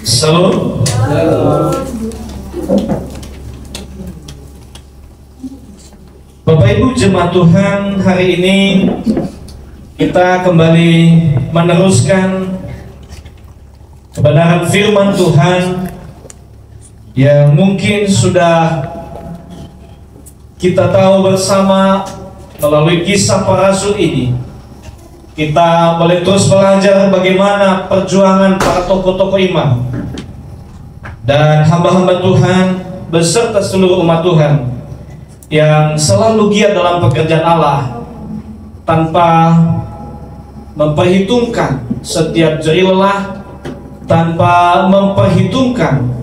Salam. Bapak Ibu jemaat Tuhan, hari ini kita kembali meneruskan kebenaran firman Tuhan yang mungkin sudah kita tahu bersama melalui kisah para rasul ini. Kita boleh terus belajar bagaimana perjuangan para tokoh-tokoh iman dan hamba-hamba Tuhan beserta seluruh umat Tuhan yang selalu giat dalam pekerjaan Allah tanpa memperhitungkan setiap jeri lelah, tanpa memperhitungkan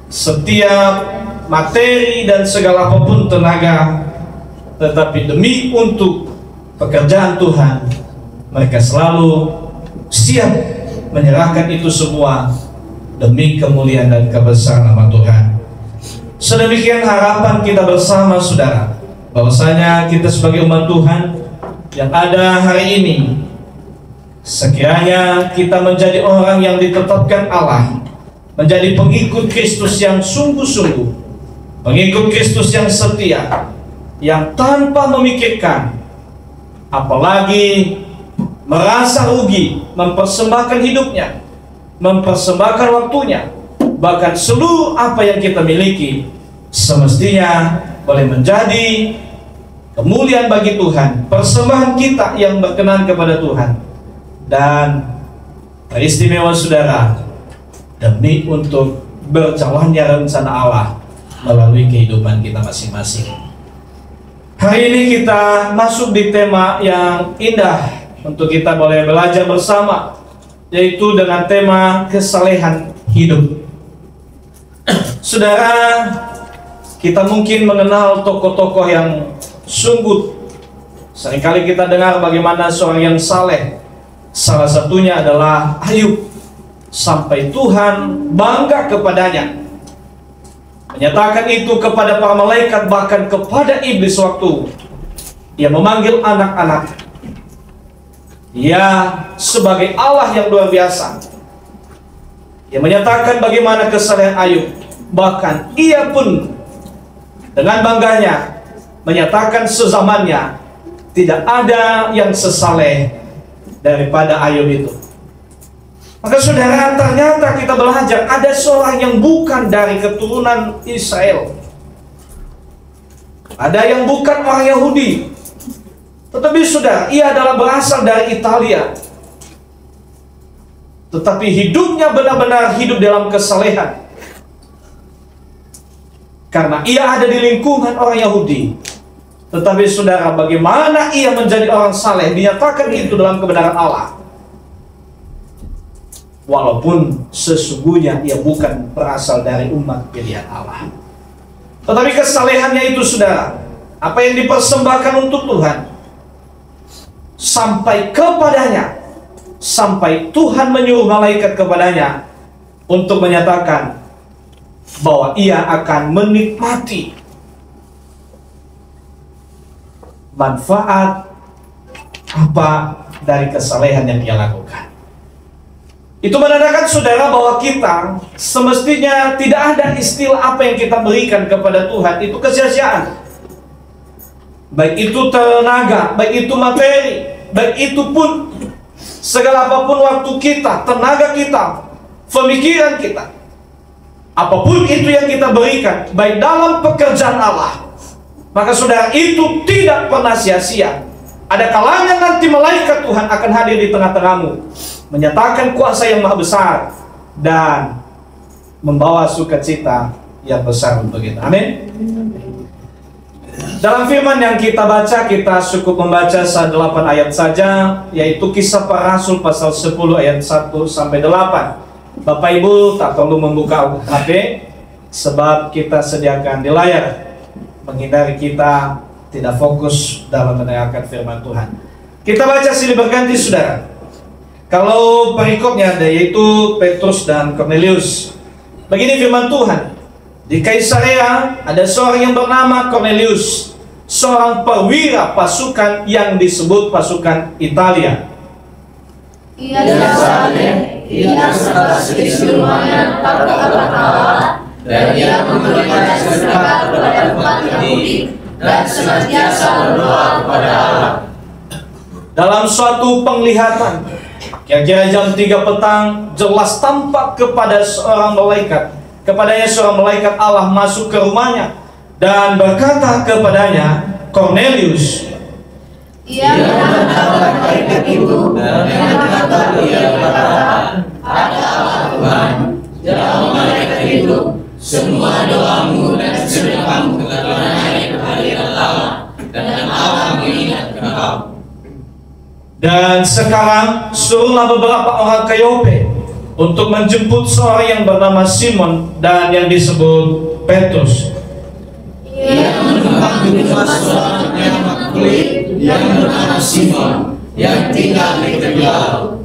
setiap materi dan segala apapun tenaga, tetapi demi untuk pekerjaan Tuhan mereka selalu siap menyerahkan itu semua demi kemuliaan dan kebesaran nama Tuhan. Sedemikian harapan kita bersama saudara, bahwasanya kita sebagai umat Tuhan yang ada hari ini, sekiranya kita menjadi orang yang ditetapkan Allah, menjadi pengikut Kristus yang sungguh-sungguh, pengikut Kristus yang setia, yang tanpa memikirkan apalagi merasa rugi, mempersembahkan hidupnya, mempersembahkan waktunya, bahkan seluruh apa yang kita miliki, semestinya boleh menjadi kemuliaan bagi Tuhan, persembahan kita yang berkenan kepada Tuhan. Dan teristimewa saudara, demi untuk berjalannya rencana Allah melalui kehidupan kita masing-masing. Hari ini kita masuk di tema yang indah untuk kita boleh belajar bersama, yaitu dengan tema kesalehan hidup. Saudara, kita mungkin mengenal tokoh-tokoh yang sungguh seringkali kita dengar bagaimana seorang yang saleh. Salah satunya adalah Ayub, sampai Tuhan bangga kepadanya, menyatakan itu kepada para malaikat, bahkan kepada iblis waktu ia memanggil anak-anak. Ia sebagai Allah yang luar biasa, ia menyatakan bagaimana kesalehan Ayub. Bahkan ia pun dengan bangganya menyatakan sezamannya tidak ada yang sesaleh daripada Ayub itu. Maka saudara, ternyata kita belajar ada seorang yang bukan dari keturunan Israel, ada yang bukan orang Yahudi, tetapi saudara, ia adalah berasal dari Italia, tetapi hidupnya benar-benar hidup dalam kesalehan, karena ia ada di lingkungan orang Yahudi. Tetapi saudara, bagaimana ia menjadi orang saleh, dinyatakan itu dalam kebenaran Allah, walaupun sesungguhnya ia bukan berasal dari umat pilihan Allah. Tetapi kesalehannya itu saudara, apa yang dipersembahkan untuk Tuhan, sampai kepadanya, sampai Tuhan menyuruh malaikat kepadanya untuk menyatakan bahwa ia akan menikmati manfaat apa dari kesalehan yang ia lakukan. Itu menandakan saudara bahwa kita semestinya tidak ada istilah apa yang kita berikan kepada Tuhan itu kesia-siaan. Baik itu tenaga, baik itu materi, baik itu pun segala apapun waktu kita, tenaga kita, pemikiran kita, apapun itu yang kita berikan, baik dalam pekerjaan Allah, maka saudara itu tidak pernah sia-sia. Ada kalanya nanti malaikat Tuhan akan hadir di tengah-tengahmu, menyatakan kuasa yang maha besar dan membawa sukacita yang besar untuk kita. Amin. Dalam firman yang kita baca, kita cukup membaca 8 ayat saja, yaitu Kisah Para Rasul pasal 10 ayat 1 sampai 8. Bapak Ibu tak perlu membuka HP, sebab kita sediakan di layar, menghindari kita tidak fokus dalam mendengarkan firman Tuhan. Kita baca silih berganti saudara. Kalau perikopnya ada, yaitu Petrus dan Cornelius. Begini firman Tuhan. Di Kaisarea ada seorang yang bernama Cornelius, seorang perwira pasukan yang disebut pasukan Italia. Ia saleh, ia segala seluruhnya takut akan Allah, dan ia memberikan sedekah kepada umat Yahudi dan senantiasa berdoa kepada Allah. Dalam suatu penglihatan, kira-kira jam 3 petang, jelas tampak kepada seorang malaikat. Kepadanya seorang malaikat Allah masuk ke rumahnya dan berkata kepadanya, Cornelius. Ia mendapat malaikat itu dan mendapat ia berkata, ada Allah Tuhan, jawab malaikat itu, semua doamu dan sedekahmu telah naik ke hadirat Allah, dan Allah mengingat engkau. Dan sekarang suruhlah beberapa orang ke Yope untuk menjemput seorang yang bernama Simon dan yang disebut Petrus. Ia menumpang di rumah seorang yang kulit yang bernama Simon yang tinggal di tepi laut.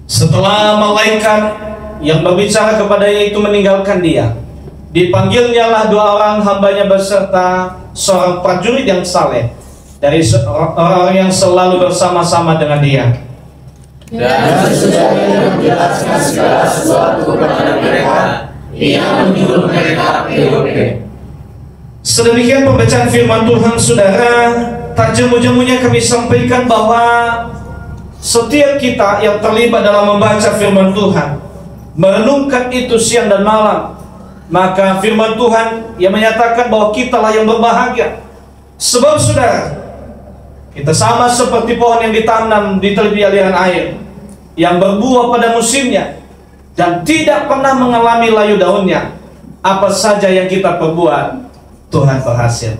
Setelah malaikat yang berbicara kepadanya itu meninggalkan dia, dipanggilnyalah 2 orang hambanya beserta seorang prajurit yang saleh dari orang yang selalu bersama-sama dengan dia. Dan sesudah ia menjelaskan segala sesuatu kepada mereka, ia menyuruh mereka ke Yope. Sedemikian pembacaan firman Tuhan, saudara. Tak jemu-jemunya kami sampaikan bahwa setiap kita yang terlibat dalam membaca firman Tuhan, merenungkan itu siang dan malam, maka firman Tuhan yang menyatakan bahwa kitalah yang berbahagia. Sebab saudara, kita sama seperti pohon yang ditanam di tepi aliran air, yang berbuah pada musimnya dan tidak pernah mengalami layu daunnya. Apa saja yang kita perbuat, Tuhan berhasil.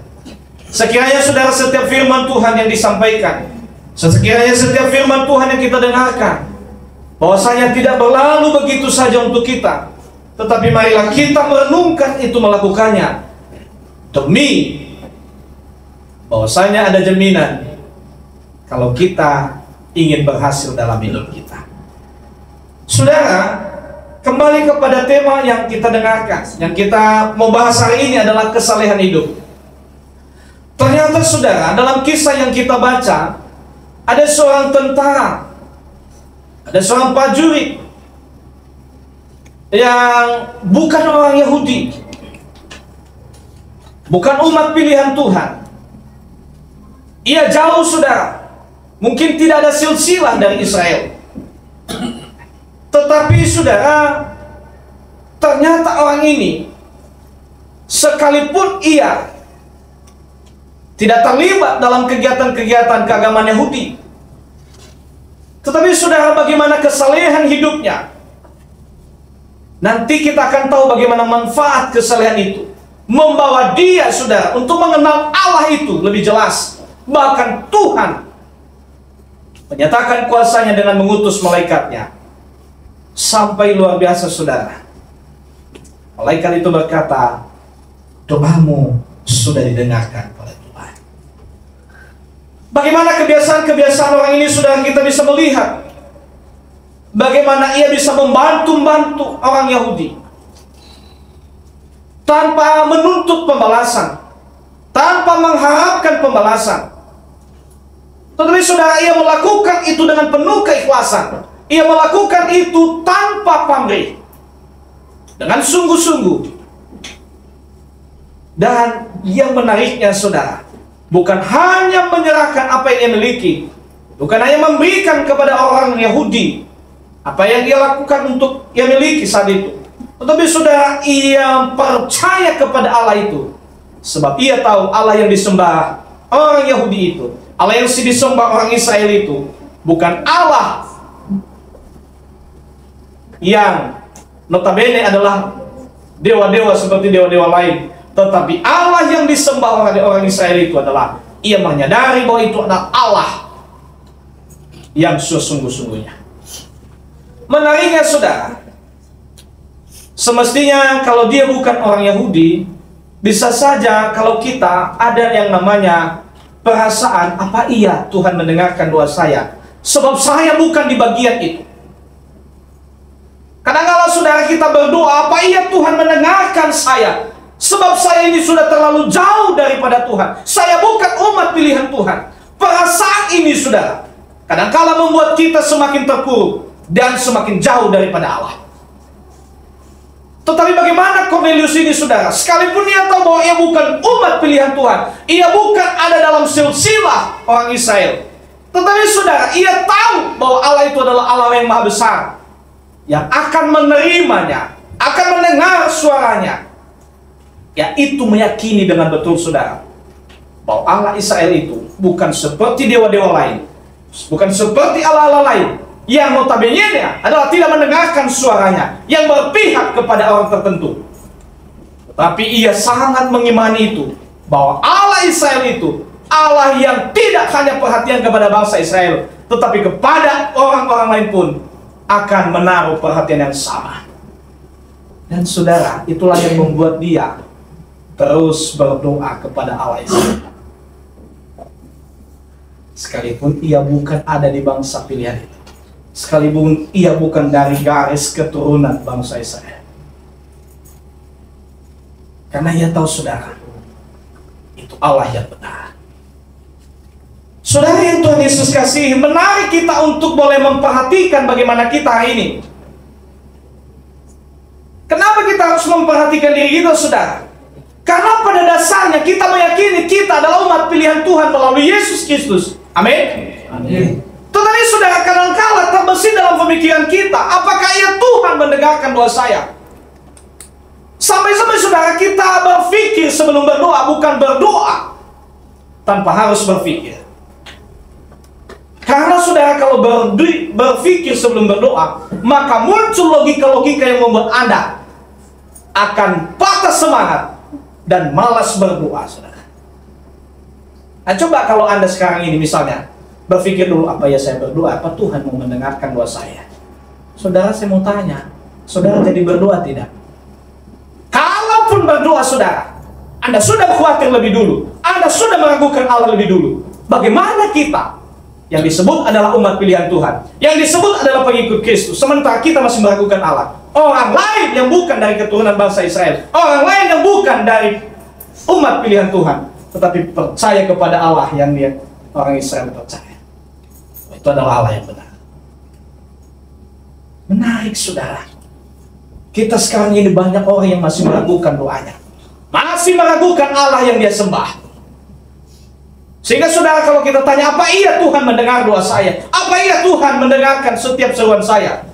Sekiranya saudara setiap firman Tuhan yang disampaikan, sekiranya setiap firman Tuhan yang kita dengarkan, bahwasanya tidak berlalu begitu saja untuk kita, tetapi marilah kita merenungkan itu, melakukannya, demi bahwasanya ada jaminan kalau kita ingin berhasil dalam hidup kita. Saudara, kembali kepada tema yang kita dengarkan, yang kita mau bahas hari ini adalah kesalehan hidup. Ternyata saudara, dalam kisah yang kita baca, ada seorang tentara, ada seorang prajurit yang bukan orang Yahudi, bukan umat pilihan Tuhan. Ia jauh saudara, mungkin tidak ada silsilah dari Israel. Tetapi saudara, ternyata orang ini, sekalipun ia tidak terlibat dalam kegiatan-kegiatan keagamaan Yahudi, tetapi saudara, bagaimana kesalehan hidupnya, nanti kita akan tahu bagaimana manfaat kesalehan itu membawa dia saudara untuk mengenal Allah itu lebih jelas. Bahkan Tuhan menyatakan kuasanya dengan mengutus malaikatnya. Sampai luar biasa saudara, malaikat itu berkata, doamu sudah didengarkan oleh Tuhan. Bagaimana kebiasaan-kebiasaan orang ini saudara, kita bisa melihat bagaimana ia bisa membantu orang Yahudi tanpa menuntut pembalasan, tanpa mengharapkan pembalasan. Tetapi saudara, ia melakukan itu dengan penuh keikhlasan. Ia melakukan itu tanpa pamrih, dengan sungguh-sungguh. Dan yang menariknya saudara, bukan hanya menyerahkan apa yang ia miliki, bukan hanya memberikan kepada orang Yahudi apa yang ia lakukan untuk ia miliki saat itu, tetapi saudara, ia percaya kepada Allah itu. Sebab ia tahu Allah yang disembah orang Yahudi itu, Allah yang disembah orang Israel itu, bukan Allah yang notabene adalah dewa-dewa seperti dewa-dewa lain, tetapi Allah yang disembah oleh orang Israel itu adalah, ia menyadari bahwa itu adalah Allah yang sesungguh-sungguhnya. Menariknya saudara, semestinya kalau dia bukan orang Yahudi, bisa saja kalau kita ada yang namanya perasaan, apa iya Tuhan mendengarkan doa saya, sebab saya bukan di bagian itu. Kadang-kadang saudara kita berdoa, apa iya Tuhan mendengarkan saya, sebab saya ini sudah terlalu jauh daripada Tuhan, saya bukan umat pilihan Tuhan. Perasaan ini saudara, kadangkala membuat kita semakin terpuruk dan semakin jauh daripada Allah. Tetapi bagaimana Kornelius ini, saudara? Sekalipun ia tahu bahwa ia bukan umat pilihan Tuhan, ia bukan ada dalam silsilah orang Israel, tetapi saudara, ia tahu bahwa Allah itu adalah Allah yang maha besar, yang akan menerimanya, akan mendengar suaranya. Ya, itu meyakini dengan betul, saudara, bahwa Allah Israel itu bukan seperti dewa-dewa lain, bukan seperti Allah-Allah lain, yang notabene adalah tidak mendengarkan suaranya, yang berpihak kepada orang tertentu. Tapi ia sangat mengimani itu, bahwa Allah Israel itu Allah yang tidak hanya perhatian kepada bangsa Israel, tetapi kepada orang-orang lain pun akan menaruh perhatian yang sama. Dan saudara, itulah yang membuat dia terus berdoa kepada Allah Israel. Sekalipun ia bukan ada di bangsa pilihan itu, sekalipun ia bukan dari garis keturunan bangsa Israel, karena ia tahu, saudara, itu Allah yang benar. Saudara yang Tuhan Yesus kasihi, menarik kita untuk boleh memperhatikan bagaimana kita hari ini. Kenapa kita harus memperhatikan diri kita, saudara? Karena pada dasarnya kita meyakini kita adalah umat pilihan Tuhan melalui Yesus Kristus. Amin. Amin. Tetapi saudara, kadangkala terbesit dalam pemikiran kita, apakah ya Tuhan mendengarkan doa saya? Sampai-sampai saudara kita berpikir sebelum berdoa, bukan berdoa tanpa harus berpikir. Karena saudara, kalau berpikir sebelum berdoa, maka muncul logika-logika yang membuat Anda akan patah semangat dan malas berdoa, saudara. Nah, coba kalau Anda sekarang ini misalnya berpikir dulu, apa ya saya berdoa, apa Tuhan mau mendengarkan doa saya? Saudara, saya mau tanya, saudara jadi berdoa tidak? Kalaupun berdoa, saudara, Anda sudah khawatir lebih dulu, Anda sudah meragukan Allah lebih dulu. Bagaimana kita yang disebut adalah umat pilihan Tuhan, yang disebut adalah pengikut Kristus, sementara kita masih meragukan Allah? Orang lain yang bukan dari keturunan bangsa Israel, orang lain yang bukan dari umat pilihan Tuhan, tetapi percaya kepada Allah yang dia orang Israel percaya. Itu adalah Allah yang benar. Menarik, saudara. Kita sekarang ini banyak orang yang masih meragukan doanya, masih meragukan Allah yang dia sembah. Sehingga saudara, kalau kita tanya, apa iya Tuhan mendengar doa saya? Apa iya Tuhan mendengarkan setiap seruan saya?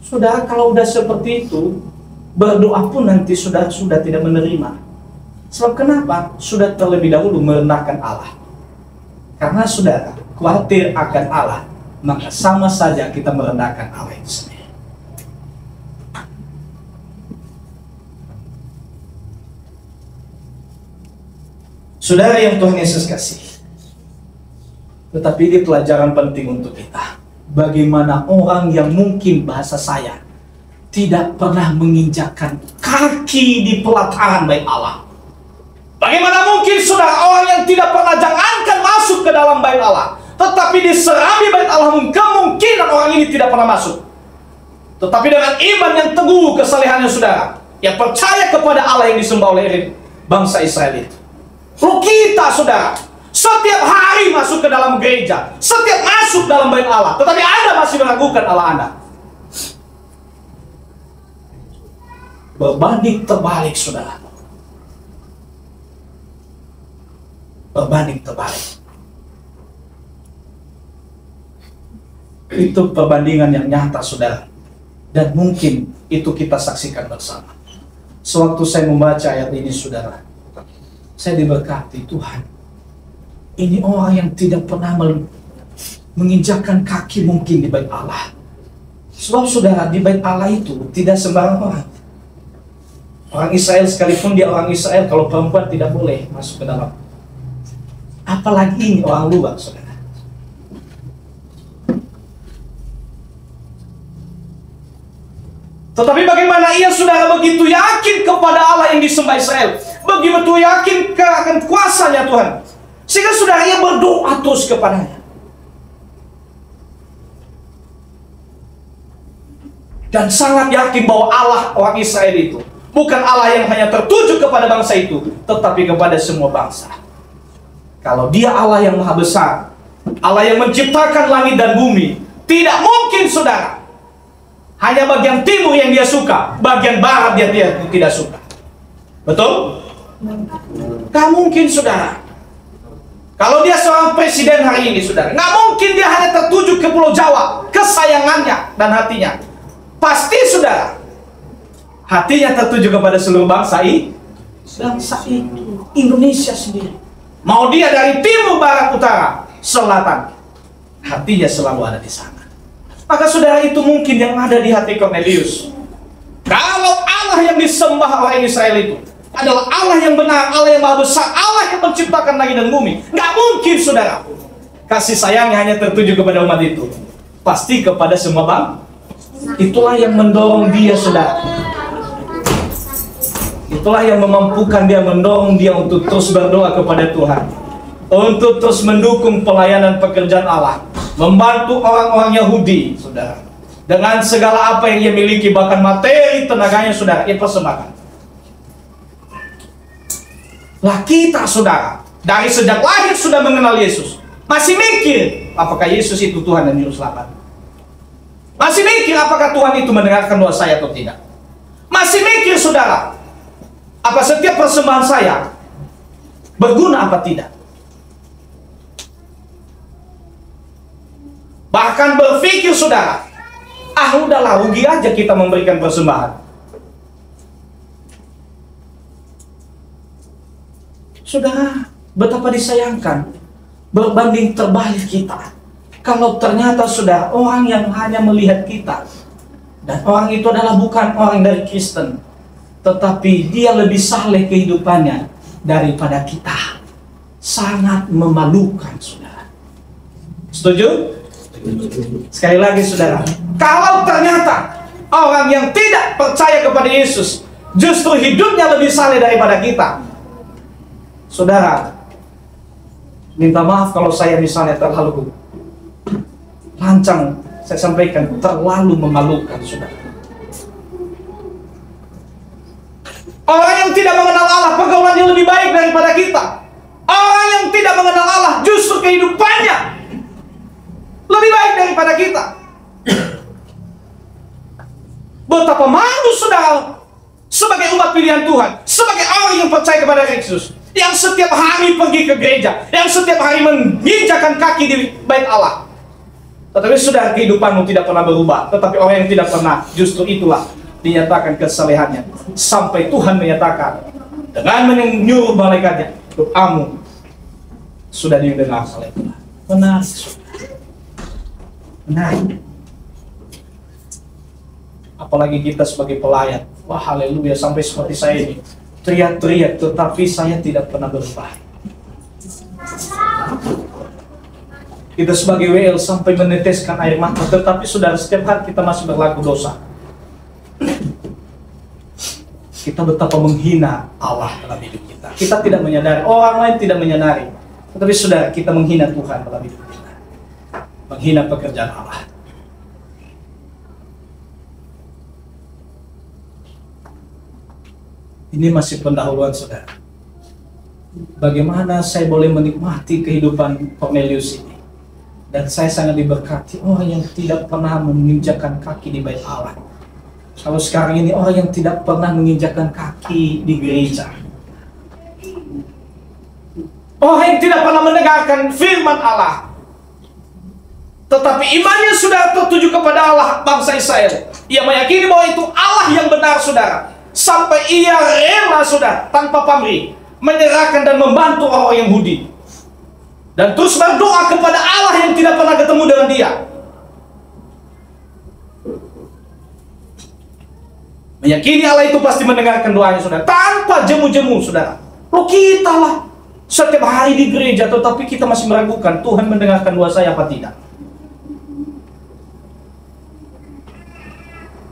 Saudara, kalau udah seperti itu, berdoa pun nanti sudah tidak menerima. Sebab kenapa? Sudah terlebih dahulu merendahkan Allah. Karena saudara khawatir akan Allah, maka sama saja kita merendahkan Allah itu sendiri. Saudara yang Tuhan Yesus kasih, tetapi ini pelajaran penting untuk kita. Bagaimana orang yang mungkin bahasa saya tidak pernah menginjakkan kaki di pelataran bait Allah. Bagaimana mungkin saudara, orang yang tidak pernah jangankan masuk ke dalam bait Allah, tetapi diserami bait Allah, kemungkinan orang ini tidak pernah masuk. Tetapi dengan iman yang teguh, kesalehannya saudara, yang percaya kepada Allah yang disembah oleh bangsa Israel itu. Lalu kita, saudara, setiap hari masuk ke dalam gereja, setiap masuk dalam bait Allah, tetapi Anda masih meragukan Allah Anda. Berbanding terbalik, saudara. Berbanding terbalik. Itu perbandingan yang nyata, saudara. Dan mungkin itu kita saksikan bersama. Sewaktu saya membaca ayat ini, saudara, saya diberkati Tuhan. Ini orang yang tidak pernah menginjakkan kaki mungkin di bait Allah. Sebab saudara, di bait Allah itu tidak sembarang orang. Orang Israel sekalipun dia orang Israel, kalau perempuan tidak boleh masuk ke dalam. Apalagi ini orang luar, saudara. Tetapi bagaimana ia, saudara, begitu yakin kepada Allah yang disembah Israel, begitu yakin akan kuasanya Tuhan, sehingga saudara ia berdoa terus kepadanya. Dan sangat yakin bahwa Allah orang Israel itu bukan Allah yang hanya tertuju kepada bangsa itu, tetapi kepada semua bangsa. Kalau dia Allah yang maha besar, Allah yang menciptakan langit dan bumi. Tidak mungkin saudara hanya bagian timur yang dia suka, bagian barat dia tidak suka. Betul? Gak mungkin saudara. Kalau dia seorang presiden hari ini saudara, gak mungkin dia hanya tertuju ke Pulau Jawa, kesayangannya dan hatinya. Pasti saudara, hatinya tertuju kepada seluruh bangsa itu, Indonesia sendiri. Mau dia dari timur, barat, utara, selatan, hatinya selalu ada di sana. Maka saudara, itu mungkin yang ada di hati Cornelius. Kalau Allah yang disembah orang Israel itu adalah Allah yang benar, Allah yang maha besar, Allah yang menciptakan langit dan bumi, nggak mungkin saudara kasih sayangnya hanya tertuju kepada umat itu. Pasti kepada semua bangsa. Itulah yang mendorong dia saudara. Itulah yang memampukan dia, mendorong dia untuk terus berdoa kepada Tuhan, untuk terus mendukung pelayanan pekerjaan Allah, membantu orang-orang Yahudi saudara, dengan segala apa yang ia miliki, bahkan materi tenaganya saudara, ia persembahkan. Lah kita saudara, dari sejak lahir sudah mengenal Yesus, masih mikir apakah Yesus itu Tuhan dan Juru Selamat? Masih mikir apakah Tuhan itu mendengarkan doa saya atau tidak? Masih mikir saudara, apa setiap persembahan saya berguna apa tidak? Bahkan berpikir saudara, udahlah rugi aja kita memberikan persembahan. Saudara, betapa disayangkan, berbanding terbalik kita. Kalau ternyata saudara, orang yang hanya melihat kita, dan orang itu adalah bukan orang dari Kristen, tetapi dia lebih saleh kehidupannya daripada kita. Sangat memalukan saudara. Setuju? Sekali lagi saudara, kalau ternyata orang yang tidak percaya kepada Yesus justru hidupnya lebih saleh daripada kita, saudara, minta maaf kalau saya misalnya terlalu lancang, saya sampaikan terlalu memalukan saudara. Orang yang tidak mengenal Allah pergaulannya lebih baik daripada kita. Orang yang tidak mengenal Allah justru kehidupannya lebih baik daripada kita. Betapa malu saudara sebagai umat pilihan Tuhan, sebagai orang yang percaya kepada Yesus, yang setiap hari pergi ke gereja, yang setiap hari menginjakan kaki di bait Allah. Tetapi sudah kehidupanmu tidak pernah berubah. Tetapi orang yang tidak pernah, justru itulah dinyatakan kesalehannya. Sampai Tuhan menyatakan dengan menyuruh malaikatnya, doamu sudah didengar oleh Tuhan. Benar. Benar. Apalagi kita sebagai pelayan, wah haleluya, sampai seperti saya ini teriak-teriak, tetapi saya tidak pernah berubah. Kita sebagai WL sampai meneteskan air mata, tetapi saudara, setiap hari kita masih berlaku dosa. Kita betapa menghina Allah dalam hidup kita. Kita tidak menyadari, orang lain tidak menyadari, tetapi saudara, kita menghina Tuhan dalam hidup kita, menghina pekerjaan Allah. Ini masih pendahuluan saudara. Bagaimana saya boleh menikmati kehidupan Cornelius ini? Dan saya sangat diberkati, orang yang tidak pernah menginjakan kaki di bait Allah. Kalau sekarang ini orang yang tidak pernah menginjakan kaki di gereja, orang yang tidak pernah mendengarkan firman Allah, tetapi imannya sudah tertuju kepada Allah bangsa Israel. Ia meyakini bahwa itu Allah yang benar saudara. Sampai ia rela saudara, tanpa pamrih, menyerahkan dan membantu orang Yahudi, dan terus berdoa kepada Allah yang tidak pernah ketemu dengan dia. Meyakini Allah itu pasti mendengarkan doanya saudara, tanpa jemu-jemu saudara. Loh, kita lah setiap hari di gereja, tetapi kita masih meragukan Tuhan mendengarkan doa saya apa tidak.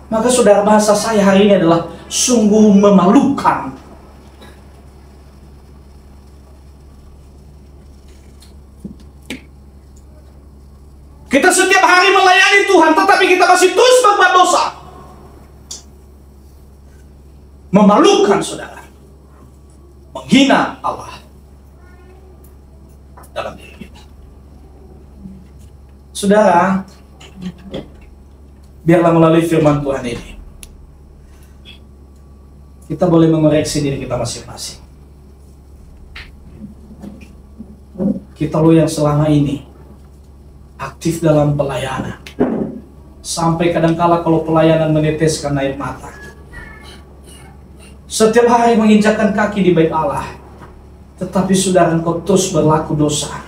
Maka saudara, bahasa saya hari ini adalah sungguh memalukan. Kita setiap hari melayani Tuhan, tetapi kita masih terus berbuat dosa. Memalukan saudara, menghina Allah dalam diri kita. Saudara, biarlah melalui firman Tuhan ini kita boleh mengoreksi diri kita masing-masing. Kita loh yang selama ini aktif dalam pelayanan, sampai kadangkala kalau pelayanan meneteskan air mata. Setiap hari menginjakkan kaki di bait Allah, tetapi saudara, engkau terus berlaku dosa,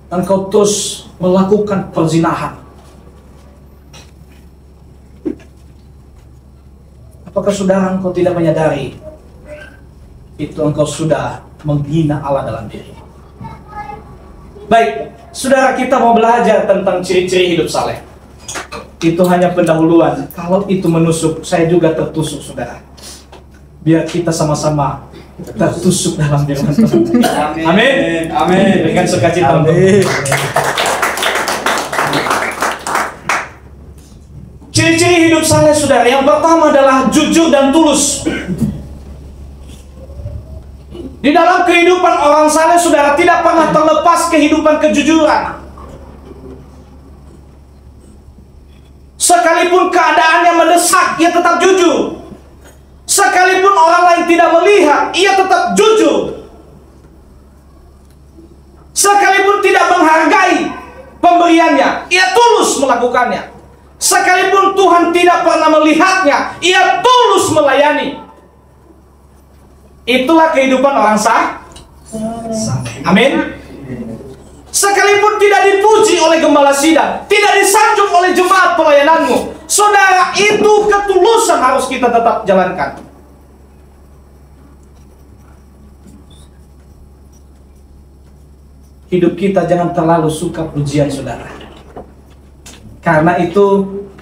engkau terus melakukan perzinahan. Apakah saudara engkau tidak menyadari itu engkau sudah menghina Allah dalam diri? Baik, saudara, kita mau belajar tentang ciri-ciri hidup saleh. Itu hanya pendahuluan. Kalau itu menusuk, saya juga tertusuk, saudara. Biar kita sama-sama tertusuk dalam firman Tuhan. Amin. Amin. Dengan sukacita. Ciri-ciri hidup saleh, saudara, yang pertama adalah jujur dan tulus. Di dalam kehidupan orang saleh, saudara, tidak pernah terlepas kehidupan kejujuran. Sekalipun keadaannya mendesak, ia tetap jujur. Sekalipun orang lain tidak melihat, ia tetap jujur. Sekalipun tidak menghargai pemberiannya, ia tulus melakukannya. Sekalipun Tuhan tidak pernah melihatnya, ia tulus melayani. Itulah kehidupan orang saleh. Amin. Sekalipun tidak dipuji oleh gembala sidang, tidak disanjung oleh jemaat pelayananmu, saudara, itu ketulusan harus kita tetap jalankan. Hidup kita jangan terlalu suka pujian, saudara. Karena itu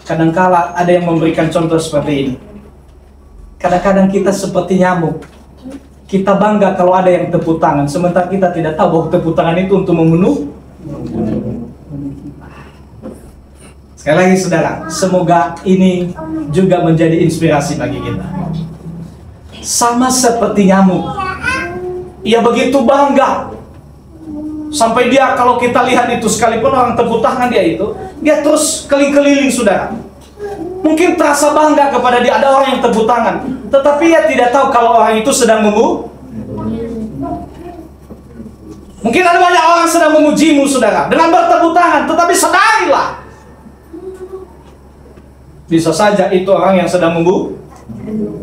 kadangkala ada yang memberikan contoh seperti ini. Kadang-kadang kita seperti nyamuk. Kita bangga kalau ada yang tepuk tangan, sementara kita tidak tahu bahwa tepuk tangan itu untuk membunuh. Sekali lagi, saudara, semoga ini juga menjadi inspirasi bagi kita. Sama seperti nyamuk, ia begitu bangga sampai dia, kalau kita lihat itu, sekalipun orang tepuk tangan dia terus keliling-keliling, saudara. Mungkin terasa bangga kepada dia, ada orang yang tepuk tangan, tetapi ia tidak tahu kalau orang itu sedang Mungkin ada banyak orang sedang memujimu, saudara, dengan bertepuk tangan, tetapi sadarilah, bisa saja itu orang yang sedang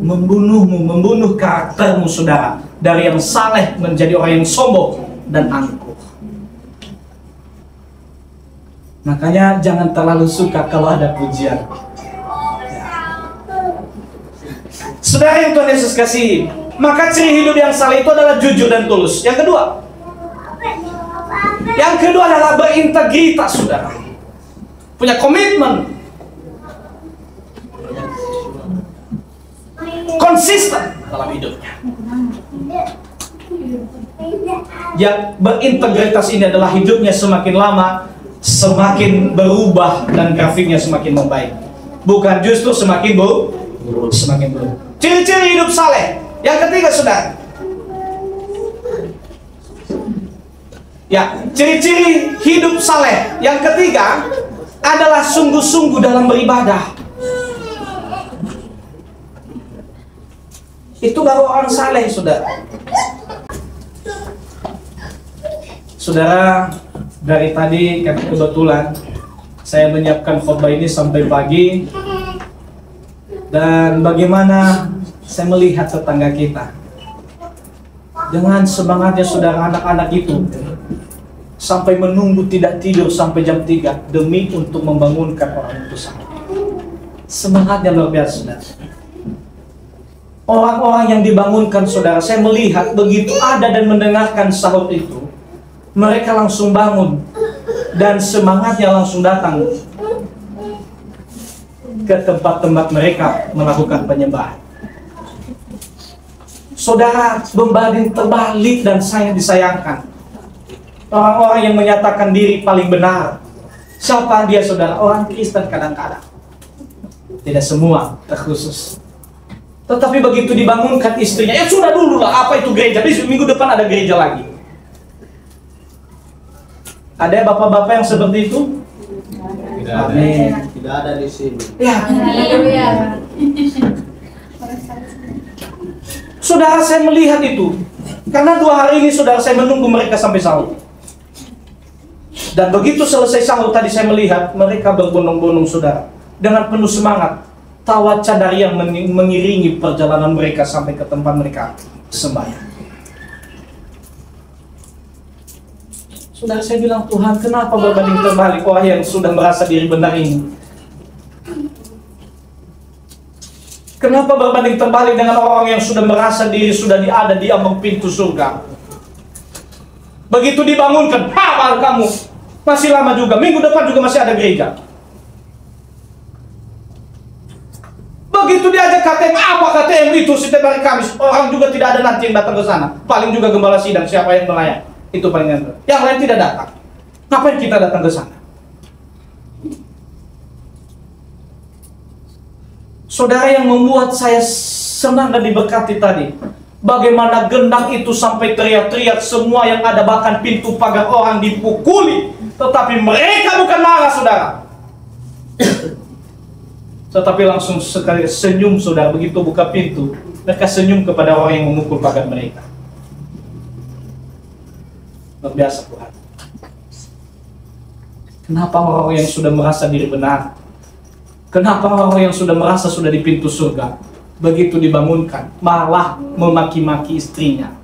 membunuhmu, membunuh karaktermu, saudara, dari yang saleh menjadi orang yang sombong dan angkuh. Makanya jangan terlalu suka kalau ada pujian. Saudara yang Tuhan Yesus kasih, maka ciri hidup yang saleh itu adalah jujur dan tulus. Yang kedua adalah berintegritas, saudara. Punya komitmen, konsisten dalam hidupnya. Yang berintegritas ini adalah hidupnya semakin lama semakin berubah dan grafiknya semakin membaik, bukan justru semakin buruk. Ciri-ciri hidup saleh yang ketiga, saudara. Ya, ciri-ciri hidup saleh yang ketiga adalah sungguh-sungguh dalam beribadah. Itu baru orang saleh, saudara. Saudara, dari tadi kan kebetulan saya menyiapkan khotbah ini sampai pagi. Dan bagaimana saya melihat tetangga kita dengan semangatnya, saudara, anak-anak itu sampai menunggu tidak tidur sampai jam 3 demi untuk membangunkan orang itu sahur. Semangatnya luar biasa, saudara. Orang-orang yang dibangunkan, saudara, saya melihat begitu ada dan mendengarkan sahur itu, mereka langsung bangun dan semangatnya langsung datang ke tempat-tempat mereka melakukan penyembahan. Saudara, berbanding terbalik dan sangat disayangkan orang-orang yang menyatakan diri paling benar. Siapa dia, saudara? Orang Kristen kadang-kadang. Tidak semua, terkhusus. Tetapi begitu dibangunkan istrinya, ya sudah dulu lah, apa itu gereja? Besok minggu depan ada gereja lagi. Ada bapak-bapak yang seperti itu? Amin. Tidak ada di sini. Ya, Haleluya. saudara, saya melihat itu karena 2 hari ini saudara saya menunggu mereka sampai sahur. Dan begitu selesai sahur tadi saya melihat mereka berbondong-bondong saudara dengan penuh semangat. Tawa cadar yang mengiringi perjalanan mereka sampai ke tempat mereka sembahyang. Saudara, saya bilang, Tuhan, kenapa berbanding terbalik orang yang sudah merasa diri benar ini? Kenapa berbanding terbalik dengan orang yang sudah merasa diri sudah ada di ambang pintu surga? Begitu dibangunkan, apa kamu? Masih lama juga, minggu depan juga masih ada gereja. Begitu diajak KTM, apa KTM itu setiap hari Kamis? Orang juga tidak ada nanti yang datang ke sana. Paling juga gembala sidang, siapa yang melayani? Itu paling enak. Yang lain tidak datang. Ngapain kita datang ke sana? Saudara, yang membuat saya senang dan diberkati tadi, bagaimana gendang itu sampai teriak-teriak semua yang ada, bahkan pintu pagar orang dipukuli. Tetapi mereka bukan marah, saudara. Tetapi langsung sekali senyum, saudara. Begitu buka pintu, mereka senyum kepada orang yang memukul pagar mereka. Luar biasa Tuhan. Kenapa orang yang sudah merasa diri benar, kenapa orang yang sudah merasa sudah di pintu surga, begitu dibangunkan malah memaki-maki istrinya?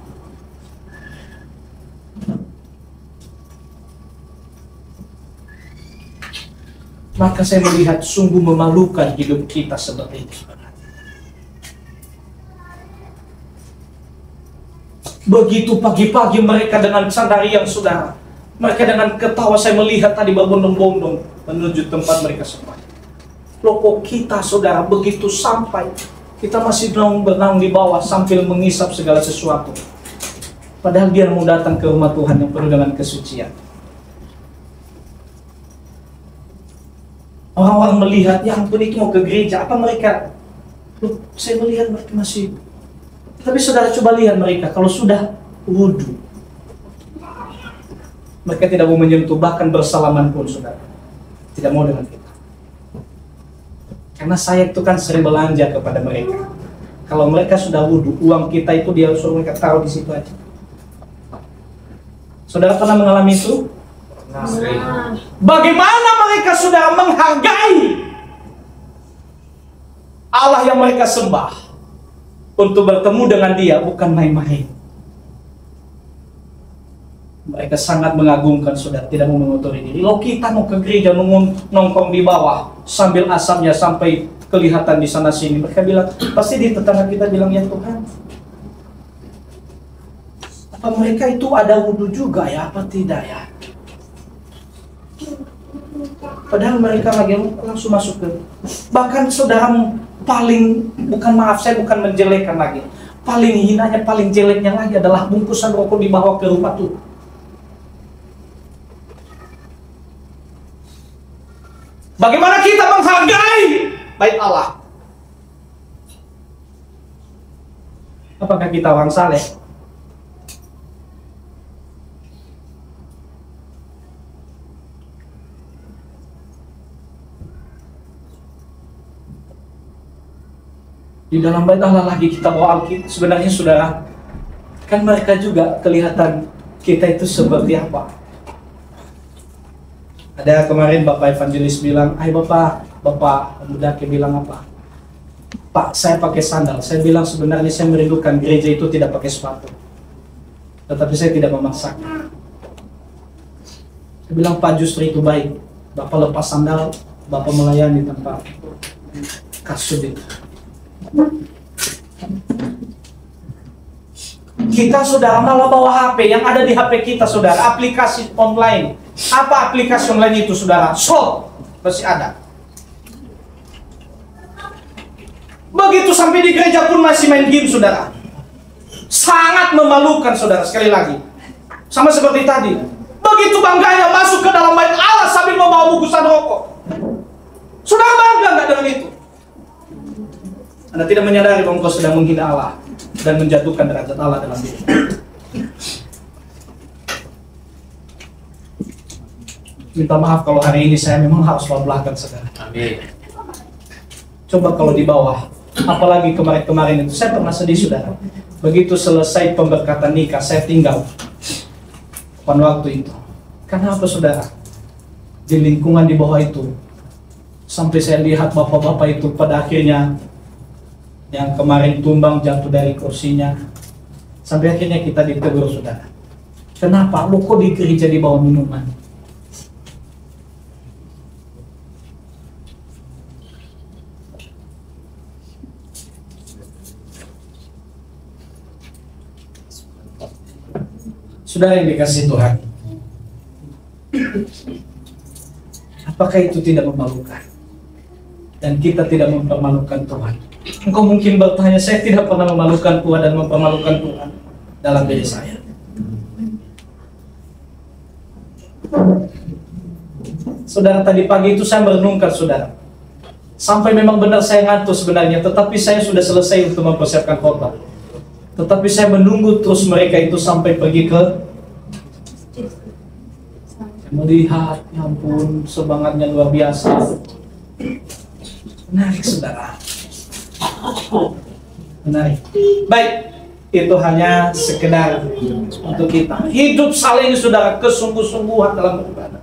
Maka saya melihat sungguh memalukan hidup kita seperti itu. Begitu pagi-pagi mereka dengan sandari yang saudara, mereka dengan ketawa saya melihat tadi berbondong-bondong menuju tempat mereka semua. Loh, kok kita saudara begitu sampai kita masih berenang di bawah sambil mengisap segala sesuatu. Padahal dia mau datang ke rumah Tuhan yang penuh dengan kesucian. Orang-orang melihat, ya ampun itu mau ke gereja, apa mereka? Loh, saya melihat mereka masih. Tapi saudara coba lihat mereka, kalau sudah wudhu, mereka tidak mau menyentuh, bahkan bersalaman pun saudara. Tidak mau dengan kita. Karena saya itu kan sering belanja kepada mereka. Kalau mereka sudah wudhu, uang kita itu dia suruh mereka taruh di situ aja. Saudara pernah mengalami itu? Bagaimana mereka sudah menghargai Allah yang mereka sembah? Untuk bertemu dengan dia bukan main-main. Mereka sangat mengagungkan saudara, tidak mau mengotori diri. Kalau kita mau ke gereja nongkrong di bawah sambil asapnya sampai kelihatan di sana sini, mereka bilang, pasti di tetangga kita bilang, ya Tuhan, apa mereka itu ada wudhu juga ya, apa tidak ya? Padahal mereka lagi langsung masuk ke, bahkan saudara paling, bukan maaf saya bukan menjelekkan lagi, paling hinanya, paling jeleknya lagi adalah bungkusan rokok dibawa ke rumah tuh. Bagaimana kita menghargai bait Allah? Apakah kita orang saleh? Di dalam bait Allah lagi kita bawa Alkitab. Sebenarnya saudara, kan mereka juga kelihatan kita itu seperti apa. Ada kemarin Bapak Evangelis bilang, ayo Bapak Mudaki bilang apa? Pak, saya pakai sandal. Saya bilang sebenarnya saya merindukan gereja itu tidak pakai sepatu. Tetapi saya tidak memaksakan. Saya bilang, Pak, justru itu baik. Bapak lepas sandal, Bapak melayani tanpa kasut itu. Kita saudara malah bawa HP, yang ada di HP kita saudara, aplikasi online. Apa aplikasi online itu saudara? Slot, masih ada. Begitu sampai di gereja pun masih main game saudara. Sangat memalukan saudara, sekali lagi. Sama seperti tadi. Begitu bangganya masuk ke dalam bait Allah sambil membawa bungkusan rokok. Saudara bangga nggak dengan itu? Anda tidak menyadari bahwa engkau sedang menghina Allah dan menjatuhkan derajat Allah dalam diri. Minta maaf kalau hari ini saya memang harus belakang saudara. Amin. Coba kalau di bawah, apalagi kemarin-kemarin itu saya pernah sedih saudara. Begitu selesai pemberkatan nikah, saya tinggal pada waktu itu. Karena apa saudara? Di lingkungan di bawah itu, sampai saya lihat bapak-bapak itu pada akhirnya yang kemarin tumbang jatuh dari kursinya, sampai akhirnya kita ditegur saudara. Kenapa? Lo kok di gereja di bawah minuman? Saudara yang dikasih Tuhan, apakah itu tidak memalukan? Dan kita tidak mempermalukan Tuhan. Engkau mungkin bertanya, saya tidak pernah memalukan Tuhan dan mempermalukan Tuhan dalam diri saya. Saudara, tadi pagi itu saya merenungkan saudara. Sampai memang benar saya ngantuk sebenarnya, tetapi saya sudah selesai untuk mempersiapkan khotbah. Tetapi saya menunggu terus mereka itu sampai pergi ke melihat, ya ampun, semangatnya luar biasa. Menarik saudara. Menarik. Baik, itu hanya sekedar untuk kita. Hidup saling saudara, kesungguh-sungguhan dalam beribadah.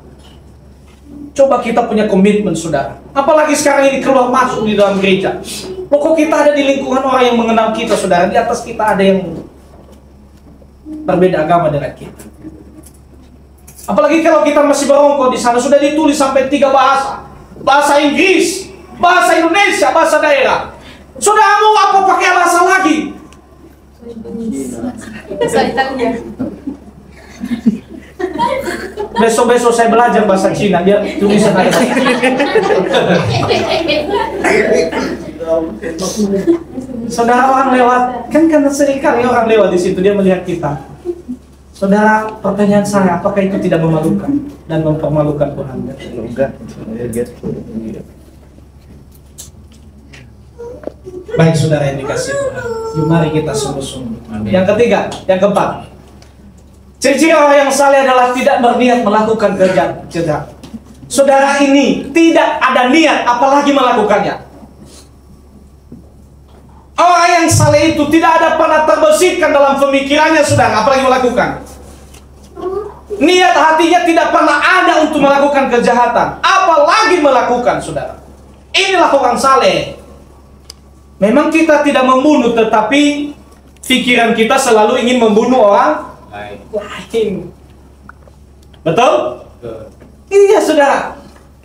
Coba kita punya komitmen saudara. Apalagi sekarang ini keluar masuk di dalam gereja. Pokok kita ada di lingkungan orang yang mengenal kita saudara. Di atas kita ada yang berbeda agama dengan kita. Apalagi kalau kita masih berongkok di sana, sudah ditulis sampai 3 bahasa. Bahasa Inggris, bahasa Indonesia, bahasa daerah. Sudah mau apa pakai bahasa lagi? Besok-besok saya belajar bahasa Cina, biar tulisan ada. Saudara, orang lewat, kan karena seringkali orang lewat di situ, dia melihat kita. Saudara, pertanyaan saya, apakah itu tidak memalukan dan mempermalukan Tuhan? Baik saudara yang dikasih Tuhan, yuk mari kita sungguh-sungguh. Yang ketiga, yang keempat, ciri-ciri orang yang saleh adalah tidak berniat melakukan kejahatan. Saudara, ini tidak ada niat apalagi melakukannya. Orang yang saleh itu tidak ada pernah terbersihkan dalam pemikirannya saudara, apalagi melakukan. Niat hatinya tidak pernah ada untuk melakukan kejahatan, apalagi melakukan saudara. Inilah orang saleh. Memang kita tidak membunuh, tetapi pikiran kita selalu ingin membunuh orang lain. Betul? Iya saudara.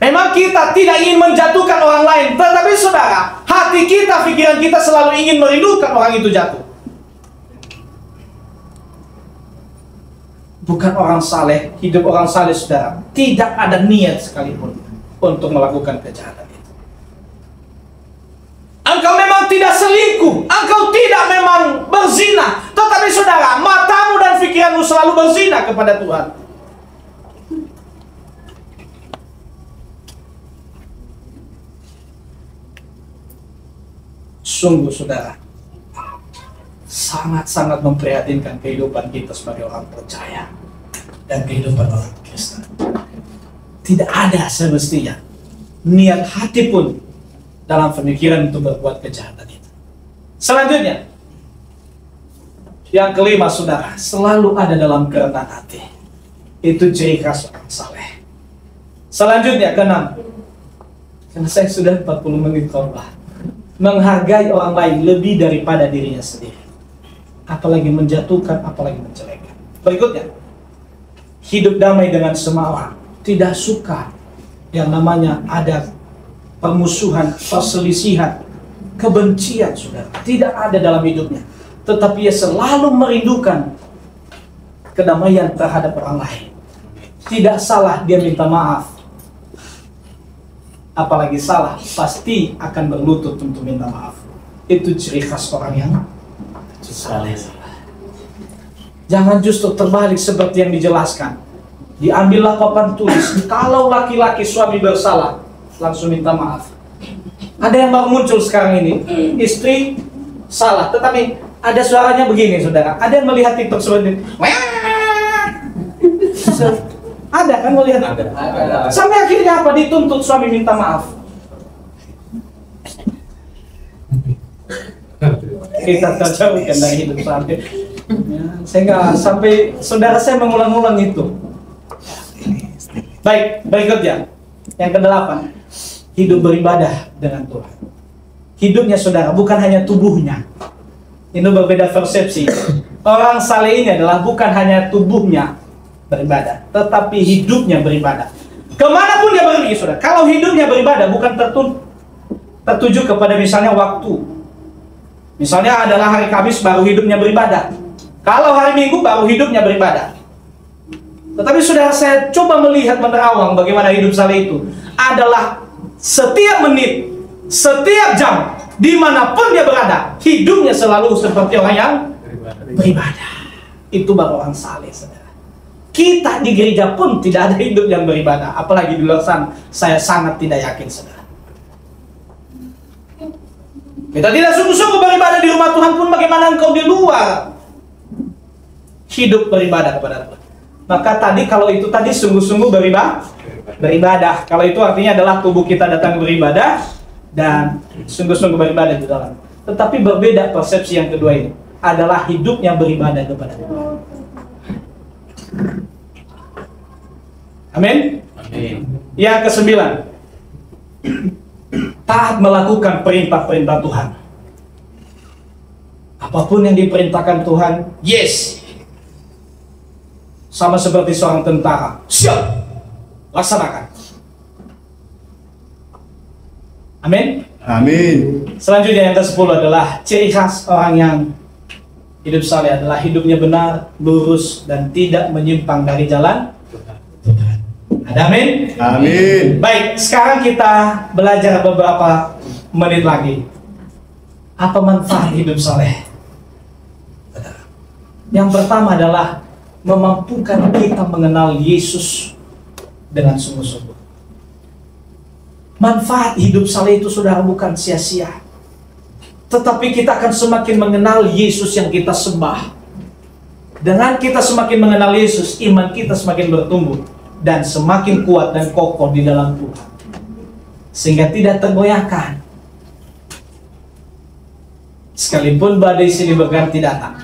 Memang kita tidak ingin menjatuhkan orang lain, tetapi saudara, hati kita, pikiran kita selalu ingin merindukan orang itu jatuh. Bukan orang saleh, hidup orang saleh saudara, tidak ada niat sekalipun untuk melakukan kejahatan itu. Engkau memang tidak selingkuh, engkau tidak memang berzina, tetapi saudara, matamu dan pikiranmu selalu berzina kepada Tuhan. Sungguh saudara, sangat-sangat memprihatinkan kehidupan kita sebagai orang percaya dan kehidupan orang Kristen. Tidak ada semestinya niat hati pun dalam pemikiran untuk berbuat kejahatan itu. Selanjutnya, yang kelima saudara, selalu ada dalam kerendahan hati. Itu ciri khas orang saleh. Selanjutnya, keenam, karena saya sudah 40 menit khotbah, menghargai orang lain lebih daripada dirinya sendiri, apalagi menjatuhkan, apalagi menceraikan. Berikutnya, hidup damai dengan semua orang, tidak suka yang namanya ada permusuhan, perselisihan, kebencian saudara, tidak ada dalam hidupnya, tetapi ia selalu merindukan kedamaian terhadap orang lain. Tidak salah dia minta maaf, apalagi salah pasti akan berlutut untuk minta maaf. Itu ciri khas orang yang saleh. Jangan justru terbalik seperti yang dijelaskan. Diambillah papan tulis, kalau laki-laki suami bersalah, langsung minta maaf. Ada yang baru muncul sekarang ini, istri salah, tetapi ada suaranya begini saudara. Ada yang melihat TikTok seperti ini. Ada kan melihat itu? Sampai akhirnya apa? Dituntut suami minta maaf. Kita terjauhkan dari hidup sampai sehingga sampai saudara saya mengulang-ulang itu. Baik, berikutnya yang ke-8, hidup beribadah dengan Tuhan. Hidupnya saudara bukan hanya tubuhnya. Ini berbeda persepsi. Orang saleh ini adalah bukan hanya tubuhnya beribadah, tetapi hidupnya beribadah. Kemanapun dia pergi, saudara. Kalau hidupnya beribadah bukan tertuju kepada misalnya waktu. Misalnya adalah hari Kamis baru hidupnya beribadah. Kalau hari Minggu baru hidupnya beribadah. Tetapi saudara, saya coba melihat menerawang bagaimana hidup saleh itu adalah setiap menit, setiap jam, dimanapun dia berada, hidupnya selalu seperti orang yang beribadah. Itu baru orang saleh, saudara. Kita di gereja pun tidak ada hidup yang beribadah, apalagi di luar sana. Saya sangat tidak yakin, saudara. Kita tidak sungguh-sungguh beribadah di rumah Tuhan pun, bagaimana engkau di luar hidup beribadah kepada Tuhan. Maka tadi kalau itu tadi sungguh-sungguh beribadah. Kalau itu artinya adalah tubuh kita datang beribadah dan sungguh-sungguh beribadah di dalam. Tetapi berbeda persepsi yang kedua ini adalah hidupnya beribadah kepada Tuhan. Amin. Amin. Yang ke-9, taat melakukan perintah-perintah Tuhan. Apapun yang diperintahkan Tuhan, yes. Sama seperti seorang tentara, siap, laksanakan. Amin. Amin. Selanjutnya yang ke-10 adalah ciri khas orang yang hidup saleh adalah hidupnya benar, lurus, dan tidak menyimpang dari jalan Tuhan. Ada amin? Amin. Baik, sekarang kita belajar beberapa menit lagi. Apa manfaat hidup saleh? Yang pertama adalah memampukan kita mengenal Yesus dengan sungguh-sungguh. Manfaat hidup saleh itu saudara bukan sia-sia, tetapi kita akan semakin mengenal Yesus yang kita sembah. Dengan kita semakin mengenal Yesus, iman kita semakin bertumbuh dan semakin kuat dan kokoh di dalam Tuhan, sehingga tidak tergoyahkan sekalipun badai silih berganti datang.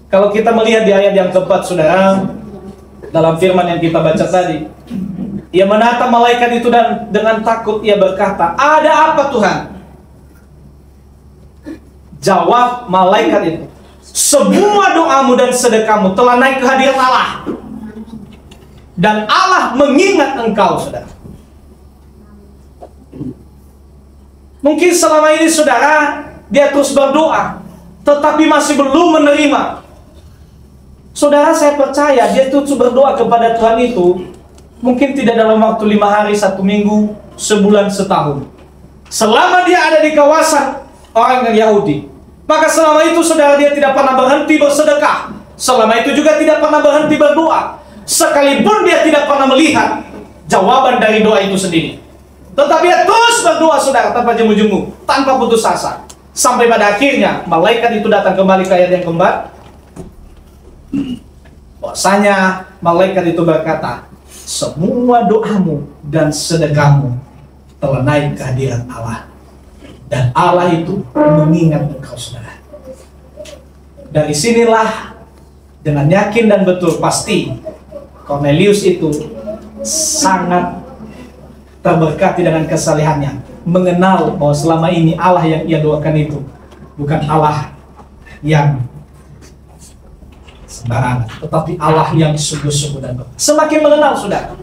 Kalau kita melihat di ayat yang keempat, saudara, dalam firman yang kita baca tadi, ia menatap malaikat itu dan dengan takut ia berkata, "Ada apa Tuhan?" Jawab malaikat itu, "Semua doamu dan sedekahmu telah naik ke hadirat Allah, dan Allah mengingat engkau," saudara. Mungkin selama ini saudara, dia terus berdoa, tetapi masih belum menerima. Saudara, saya percaya dia terus berdoa kepada Tuhan itu mungkin tidak dalam waktu 5 hari, 1 minggu, sebulan, setahun. Selama dia ada di kawasan orang Yahudi, maka selama itu saudara dia tidak pernah berhenti bersedekah. Selama itu juga tidak pernah berhenti berdoa, sekalipun dia tidak pernah melihat jawaban dari doa itu sendiri. Tetapi dia terus berdoa, saudara, tanpa jemu-jemu, tanpa putus asa. Sampai pada akhirnya malaikat itu datang kembali ke ayat yang keempat. Bahwasanya malaikat itu berkata, "Semua doamu dan sedekahmu telah naik ke hadirat Allah, dan Allah itu mengingat engkau," saudara. Dari sinilah dengan yakin dan betul pasti Cornelius itu sangat terberkati dengan kesalehannya, mengenal bahwa selama ini Allah yang ia doakan itu bukan Allah yang sembarangan, tetapi Allah yang sungguh-sungguh dan benar. Semakin mengenal, saudara,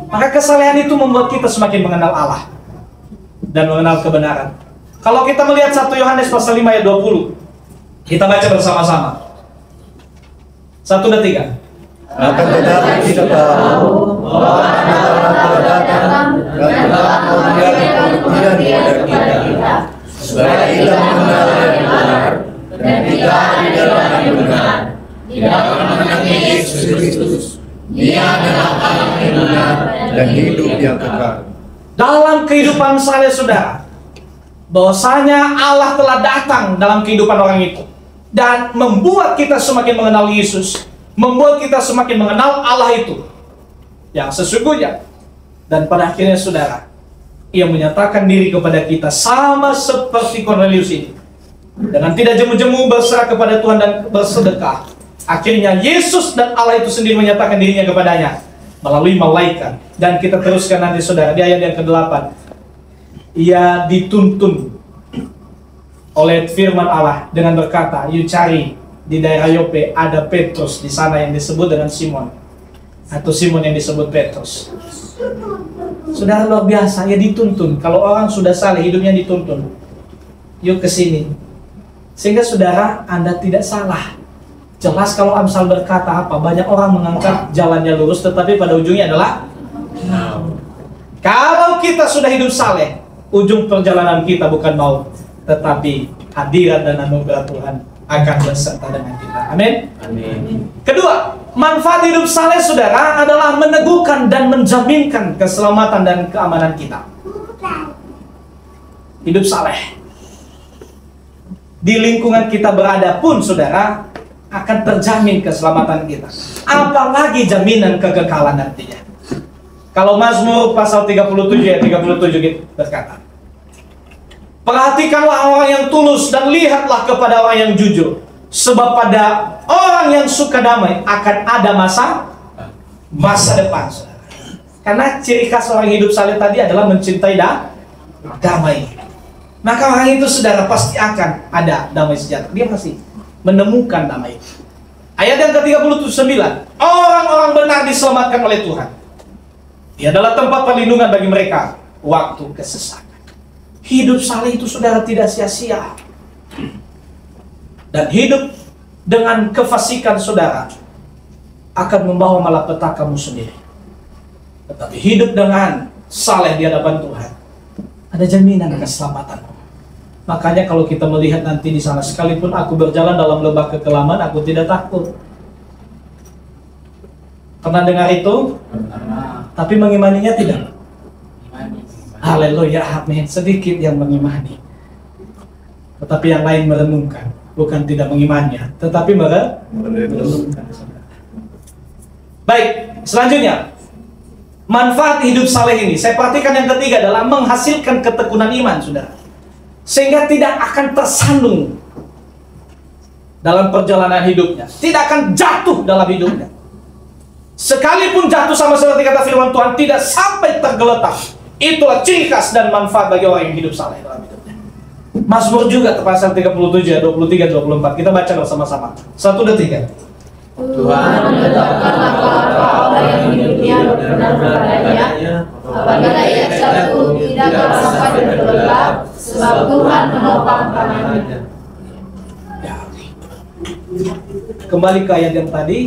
maka kesalehan itu membuat kita semakin mengenal Allah dan mengenal kebenaran. Kalau kita melihat 1 Yohanes pasal 5 ayat 20, kita baca bersama-sama. 1 dan 3. Akan tetapi kita tahu bahwa Allah telah datang dan telah memberikan pembuktian kepada kita, supaya kita mengenal yang benar dan kita di dalam yang benar. Di dalam mengenal Yesus Kristus, Dia adalah Allah yang benar dan hidup yang kekal. Dalam kehidupan saleh, saudara, bahwasanya Allah telah datang dalam kehidupan orang itu dan membuat kita semakin mengenal Yesus, membuat kita semakin mengenal Allah itu. yang sesungguhnya. Dan pada akhirnya saudara, ia menyatakan diri kepada kita sama seperti Cornelius ini. Dengan tidak jemu-jemu berserah kepada Tuhan dan bersedekah. Akhirnya Yesus dan Allah itu sendiri menyatakan dirinya kepadanya melalui malaikat. Dan kita teruskan nanti saudara di ayat yang ke-8. Ia dituntun oleh firman Allah dengan berkata, "You cari di daerah Yope ada Petrus di sana yang disebut dengan Simon, atau Simon yang disebut Petrus." Saudara, luar biasa, ia dituntun. Kalau orang sudah saleh, hidupnya dituntun. Yuk ke sini. Sehingga saudara, Anda tidak salah. Jelas kalau Amsal berkata apa? Banyak orang menganggap jalannya lurus, tetapi pada ujungnya adalah kalau kita sudah hidup saleh, ujung perjalanan kita bukan maut, tetapi hadirat dan anugerah Tuhan akan beserta dengan kita. Amin. Amin. Kedua, manfaat hidup saleh saudara adalah meneguhkan dan menjaminkan keselamatan dan keamanan kita. Hidup saleh di lingkungan kita berada pun saudara akan terjamin keselamatan kita. Apalagi jaminan kekekalan nantinya. Kalau Mazmur pasal 37 ayat 37 berkata, "Perhatikanlah orang yang tulus dan lihatlah kepada orang yang jujur. Sebab pada orang yang suka damai akan ada masa depan." Karena ciri khas orang hidup saleh tadi adalah mencintai damai. Maka orang itu saudara pasti akan ada damai sejahtera. Dia pasti menemukan damai. Ayat yang ke-39, orang-orang benar diselamatkan oleh Tuhan. Dia adalah tempat perlindungan bagi mereka waktu kesesakan. Hidup saleh itu saudara tidak sia-sia. Dan hidup dengan kefasikan saudara akan membawa malapetakamu sendiri. Tetapi hidup dengan saleh di hadapan Tuhan, ada jaminan keselamatanmu. Makanya kalau kita melihat nanti di sana, sekalipun aku berjalan dalam lembah kekelaman, aku tidak takut. Pernah dengar itu? Tapi mengimaninya tidak. Haleluya, amin. Sedikit yang mengimani, tetapi yang lain merenungkan. Bukan tidak mengimannya, tetapi merenungkan. Baik, selanjutnya manfaat hidup saleh ini, saya perhatikan yang ketiga adalah menghasilkan ketekunan iman, saudara. Sehingga tidak akan tersandung dalam perjalanan hidupnya, tidak akan jatuh dalam hidupnya. Sekalipun jatuh, sama seperti kata firman Tuhan, tidak sampai tergeletak. Itulah ciri khas dan manfaat bagi orang yang hidup saleh dalam hidupnya. Mazmur juga pasal 37, 23, 24. Kita baca bersama-sama. 1, 2, 3. Tuhan menetapkan apa-apa yang hidupnya benar kepadanya, apabila ia jatuh tidak akan sampai tergeletak, sebab Tuhan menopang tangannya. Ya. Kembali ke ayat yang tadi.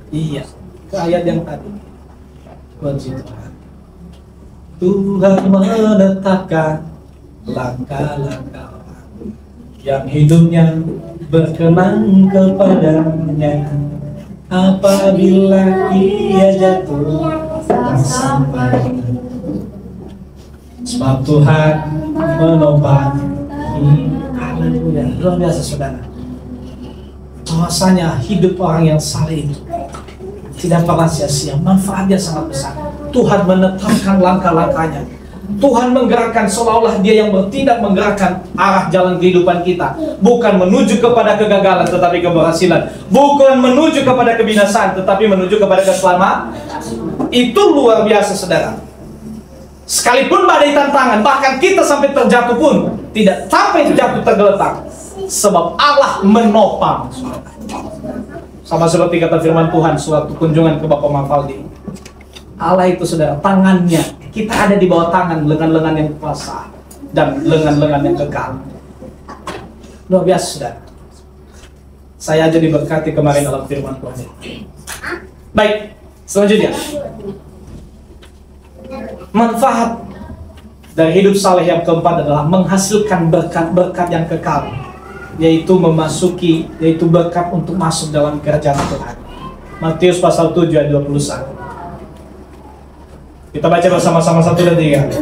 Iya, ke ayat yang tadi. Puji Tuhan. Tuhan menetapkan langkah-langkah yang hidupnya berkenan kepadanya. Apabila ia jatuh tak sampai, sebab Tuhan menopang. Haleluya. Luar biasa saudara. Bahwasanya hidup orang yang saleh itu tidak pernah sia-sia, manfaatnya sangat besar. Tuhan menetapkan langkah-langkahnya. Tuhan menggerakkan, seolah-olah dia yang bertindak menggerakkan arah jalan kehidupan kita. Bukan menuju kepada kegagalan tetapi keberhasilan. Bukan menuju kepada kebinasaan tetapi menuju kepada keselamatan. Itu luar biasa saudara. Sekalipun badai tantangan, bahkan kita sampai terjatuh pun tidak sampai jatuh tergeletak, sebab Allah menopang. Sama seperti kata firman Tuhan suatu kunjungan ke Bapak Mafaldi. Allah itu saudara, tangannya, kita ada di bawah tangan, lengan-lengan yang kuasa dan lengan-lengan yang kekal. Luar biasa saudara. Saya aja diberkati kemarin dalam firman Tuhan. Baik, selanjutnya manfaat dari hidup saleh yang keempat adalah menghasilkan berkat-berkat yang kekal, yaitu yaitu berkat untuk masuk dalam kerajaan Tuhan. Matius pasal 7 ayat 21. Kita baca bersama-sama 1, 2, 3.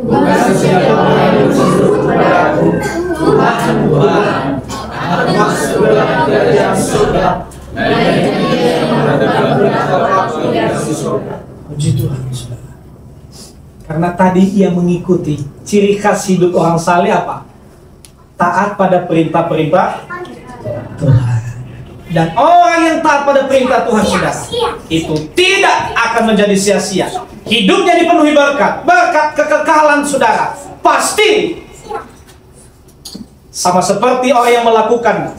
Bukan setiap orang yang berseru kepadaku, Tuhan, Tuhan, akan masuk dalam kerajaan surga, melainkan dia yang melakukan perintah Bapa di dalam surga. Puji Tuhan, saudara. Karena tadi ia mengikuti ciri khas hidup orang saleh apa? Taat pada perintah-perintah Tuhan. Dan orang yang taat pada perintah Tuhan, saudara, itu tidak akan menjadi sia-sia. Hidupnya dipenuhi berkat, berkat kekekalan, saudara. Pasti sama seperti orang yang melakukan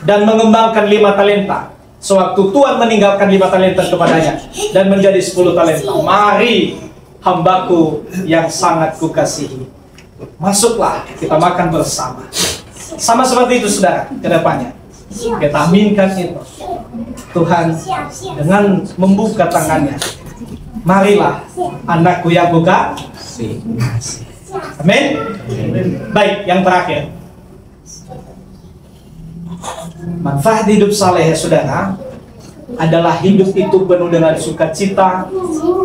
dan mengembangkan 5 talenta. Sewaktu Tuhan meninggalkan 5 talenta kepadanya dan menjadi 10 talenta. Mari hambaku yang sangat kukasihi, masuklah kita makan bersama. Sama seperti itu, saudara, ke depannya. Kita aminkan itu. Tuhan dengan membuka tangannya. Marilah anakku yang buka. Amin. Baik, yang terakhir. Manfaat hidup saleh, saudara, adalah hidup itu penuh dengan sukacita,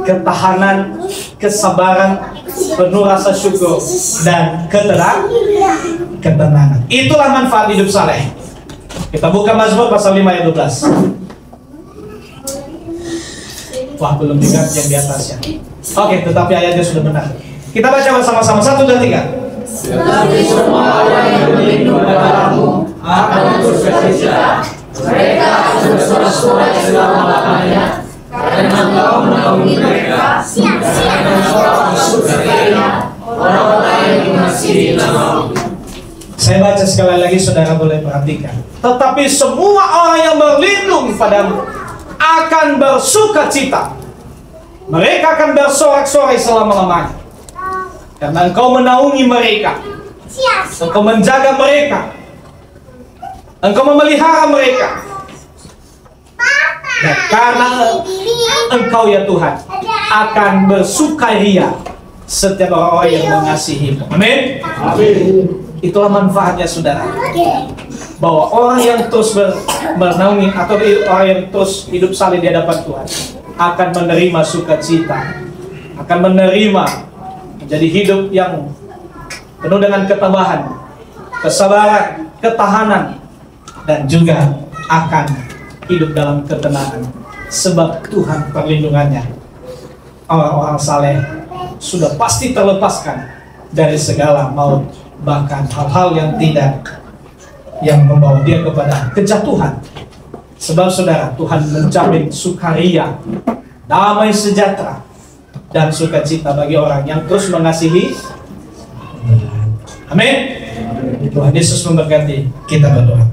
ketahanan, kesabaran, penuh rasa syukur, dan ketenangan. Itulah manfaat hidup saleh. Kita buka Mazmur pasal 5 ayat 12. Wah, belum diganti yang di atasnya. Oke, tetapi ayatnya sudah benar. Kita baca bersama-sama, 1, 2, 3. Tetapi semua orang yang berlindung kepadamu akan bersuka-cita. Mereka akan bersorak-sorai selama-lamanya, karena Engkau menaungi mereka, karena Engkau bersuka-cita orang-orang yang mengasihi nama-Mu. Saya baca sekali lagi, saudara boleh perhatikan. Tetapi semua orang yang berlindung padamu akan bersuka-cita. Mereka akan bersorak-sorai selama-lamanya, karena Engkau menaungi mereka, Engkau menjaga mereka, Engkau memelihara mereka. Dan karena Engkau ya Tuhan akan bersukaria setiap orang yang mengasihi-Mu. Amin. Itulah manfaatnya, saudara, bahwa orang yang terus menaungi atau orang yang terus hidup saleh di hadapan Tuhan akan menerima sukacita, akan menerima menjadi hidup yang penuh dengan ketabahan, kesabaran, ketahanan, dan juga akan hidup dalam ketenangan. Sebab Tuhan perlindungannya, orang-orang saleh sudah pasti terlepaskan dari segala maut, bahkan hal-hal yang membawa dia kepada kejatuhan. Sebab, saudara, Tuhan menjamin sukaria, damai sejahtera, dan sukacita bagi orang yang terus mengasihi. Amin. Tuhan Yesus memberkati. Kita berdoa.